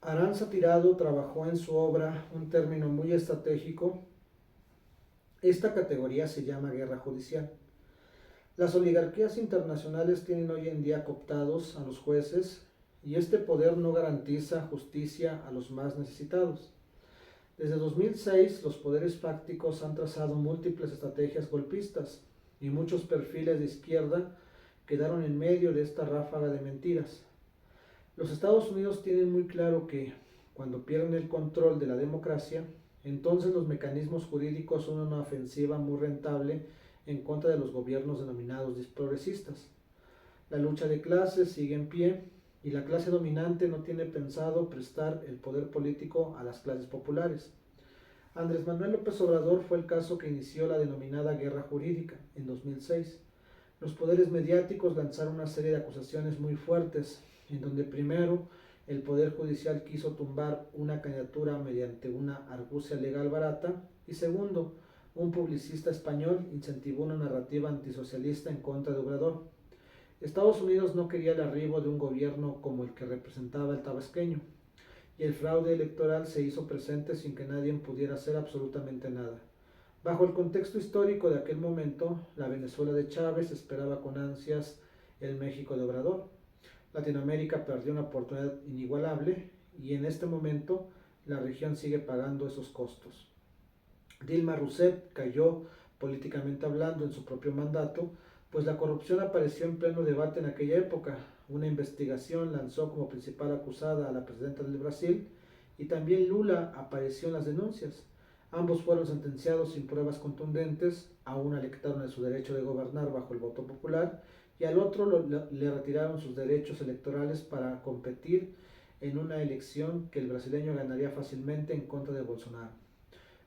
Aranza Tirado trabajó en su obra un término muy estratégico. Esta categoría se llama guerra judicial. Las oligarquías internacionales tienen hoy en día cooptados a los jueces y este poder no garantiza justicia a los más necesitados. Desde 2006, los poderes fácticos han trazado múltiples estrategias golpistas y muchos perfiles de izquierda quedaron en medio de esta ráfaga de mentiras. Los Estados Unidos tienen muy claro que, cuando pierden el control de la democracia, entonces los mecanismos jurídicos son una ofensiva muy rentable en contra de los gobiernos denominados progresistas. La lucha de clases sigue en pie y la clase dominante no tiene pensado prestar el poder político a las clases populares. Andrés Manuel López Obrador fue el caso que inició la denominada guerra jurídica en 2006. Los poderes mediáticos lanzaron una serie de acusaciones muy fuertes, en donde primero el Poder Judicial quiso tumbar una candidatura mediante una argucia legal barata y segundo, un publicista español incentivó una narrativa antisocialista en contra de Obrador. Estados Unidos no quería el arribo de un gobierno como el que representaba el tabasqueño, y el fraude electoral se hizo presente sin que nadie pudiera hacer absolutamente nada. Bajo el contexto histórico de aquel momento, la Venezuela de Chávez esperaba con ansias el México de Obrador. Latinoamérica perdió una oportunidad inigualable y en este momento la región sigue pagando esos costos. Dilma Rousseff cayó políticamente hablando en su propio mandato, pues la corrupción apareció en pleno debate en aquella época. Una investigación lanzó como principal acusada a la presidenta del Brasil y también Lula apareció en las denuncias. Ambos fueron sentenciados sin pruebas contundentes, a una le quitaron su derecho de gobernar bajo el voto popular y al otro le retiraron sus derechos electorales para competir en una elección que el brasileño ganaría fácilmente en contra de Bolsonaro.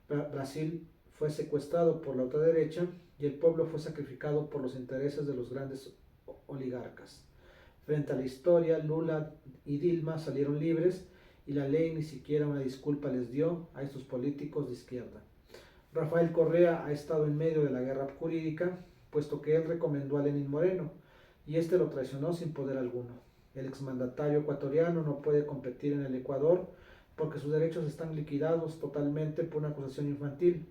Brasil fue secuestrado por la ultraderecha y el pueblo fue sacrificado por los intereses de los grandes oligarcas. Frente a la historia, Lula y Dilma salieron libres y la ley ni siquiera una disculpa les dio a estos políticos de izquierda. Rafael Correa ha estado en medio de la guerra jurídica, puesto que él recomendó a Lenín Moreno y este lo traicionó sin poder alguno. El exmandatario ecuatoriano no puede competir en el Ecuador porque sus derechos están liquidados totalmente por una acusación infantil.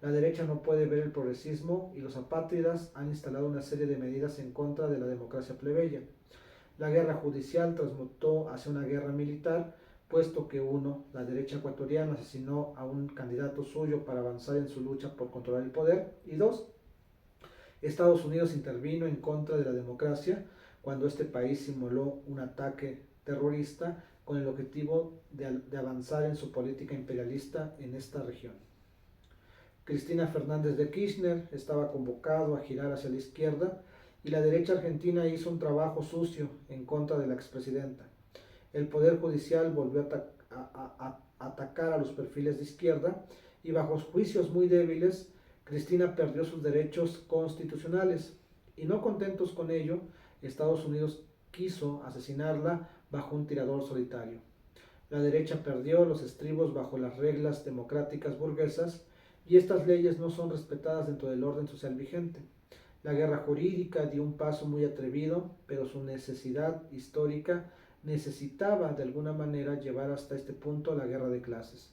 La derecha no puede ver el progresismo y los apátridas han instalado una serie de medidas en contra de la democracia plebeya. La guerra judicial transmutó hacia una guerra militar, puesto que uno, la derecha ecuatoriana, asesinó a un candidato suyo para avanzar en su lucha por controlar el poder, y dos, Estados Unidos intervino en contra de la democracia cuando este país simuló un ataque terrorista con el objetivo de avanzar en su política imperialista en esta región. Cristina Fernández de Kirchner estaba convocado a girar hacia la izquierda y la derecha argentina hizo un trabajo sucio en contra de la expresidenta. El Poder Judicial volvió a atacar a los perfiles de izquierda y bajo juicios muy débiles, Cristina perdió sus derechos constitucionales y no contentos con ello, Estados Unidos quiso asesinarla bajo un tirador solitario. La derecha perdió los estribos bajo las reglas democráticas burguesas y estas leyes no son respetadas dentro del orden social vigente. La guerra jurídica dio un paso muy atrevido, pero su necesidad histórica necesitaba de alguna manera llevar hasta este punto la guerra de clases.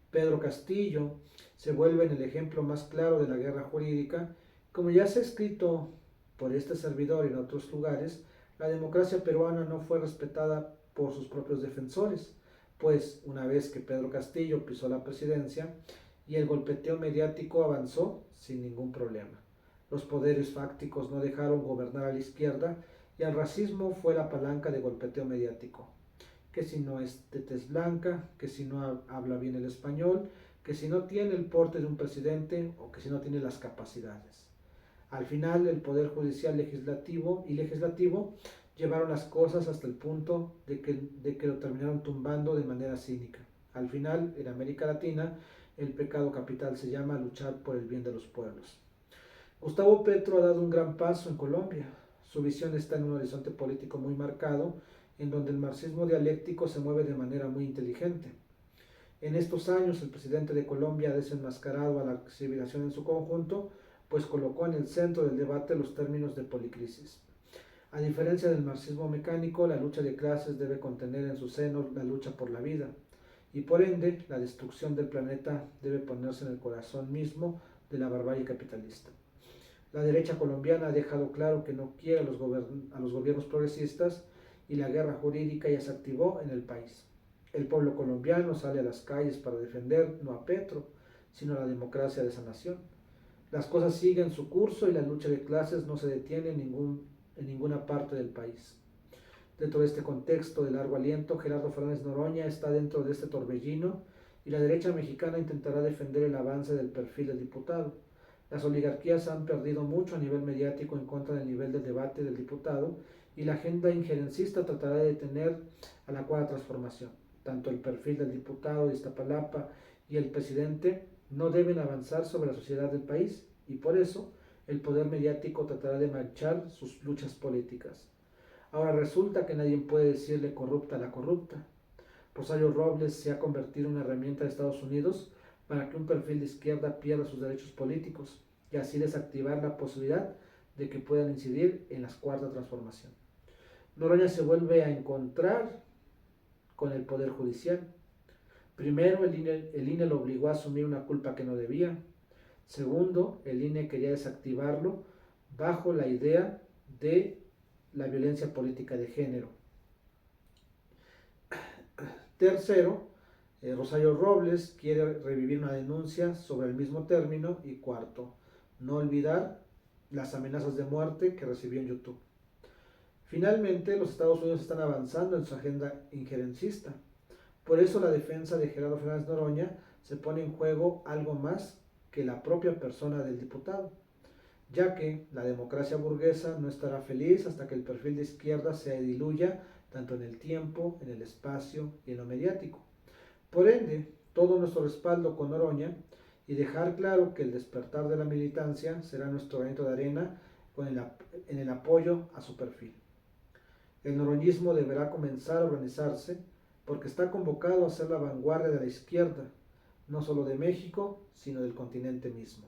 Pedro Castillo se vuelve en el ejemplo más claro de la guerra jurídica. Como ya se ha escrito por este servidor y en otros lugares, la democracia peruana no fue respetada por sus propios defensores, pues una vez que Pedro Castillo pisó la presidencia y el golpeteo mediático avanzó sin ningún problema. Los poderes fácticos no dejaron gobernar a la izquierda y el racismo fue la palanca de golpeteo mediático. Que si no es de tez blanca, que si no habla bien el español, que si no tiene el porte de un presidente o que si no tiene las capacidades. Al final, el Poder Judicial legislativo llevaron las cosas hasta el punto de que lo terminaron tumbando de manera cínica. Al final, en América Latina, el pecado capital se llama luchar por el bien de los pueblos. Gustavo Petro ha dado un gran paso en Colombia. Su visión está en un horizonte político muy marcado, en donde el marxismo dialéctico se mueve de manera muy inteligente. En estos años, el presidente de Colombia ha desenmascarado a la civilización en su conjunto, pues colocó en el centro del debate los términos de policrisis. A diferencia del marxismo mecánico, la lucha de clases debe contener en su seno la lucha por la vida, y por ende la destrucción del planeta debe ponerse en el corazón mismo de la barbarie capitalista. La derecha colombiana ha dejado claro que no quiere a los gobiernos progresistas y la guerra jurídica ya se activó en el país. El pueblo colombiano sale a las calles para defender no a Petro, sino a la democracia de esa nación. Las cosas siguen su curso y la lucha de clases no se detiene en ninguna parte del país. Dentro de este contexto de largo aliento, Gerardo Fernández Noroña está dentro de este torbellino y la derecha mexicana intentará defender el avance del perfil del diputado. Las oligarquías han perdido mucho a nivel mediático en contra del nivel de debate del diputado y la agenda injerencista tratará de detener a la cuarta transformación. Tanto el perfil del diputado de Iztapalapa y el presidente no deben avanzar sobre la sociedad del país y por eso el poder mediático tratará de manchar sus luchas políticas. Ahora resulta que nadie puede decirle corrupta a la corrupta. Rosario Robles se ha convertido en una herramienta de Estados Unidos para que un perfil de izquierda pierda sus derechos políticos y así desactivar la posibilidad de que puedan incidir en la cuarta transformación. Noroña se vuelve a encontrar con el Poder Judicial. Primero, el INE lo obligó a asumir una culpa que no debía. Segundo, el INE quería desactivarlo bajo la idea de la violencia política de género. Tercero, Rosario Robles quiere revivir una denuncia sobre el mismo término. Y cuarto, no olvidar las amenazas de muerte que recibió en YouTube. Finalmente, los Estados Unidos están avanzando en su agenda injerencista. Por eso la defensa de Gerardo Fernández Noroña se pone en juego algo más que la propia persona del diputado, ya que la democracia burguesa no estará feliz hasta que el perfil de izquierda se diluya tanto en el tiempo, en el espacio y en lo mediático. Por ende, todo nuestro respaldo con Noroña y dejar claro que el despertar de la militancia será nuestro granito de arena en el apoyo a su perfil. El noroñismo deberá comenzar a organizarse porque está convocado a ser la vanguardia de la izquierda, no solo de México, sino del continente mismo.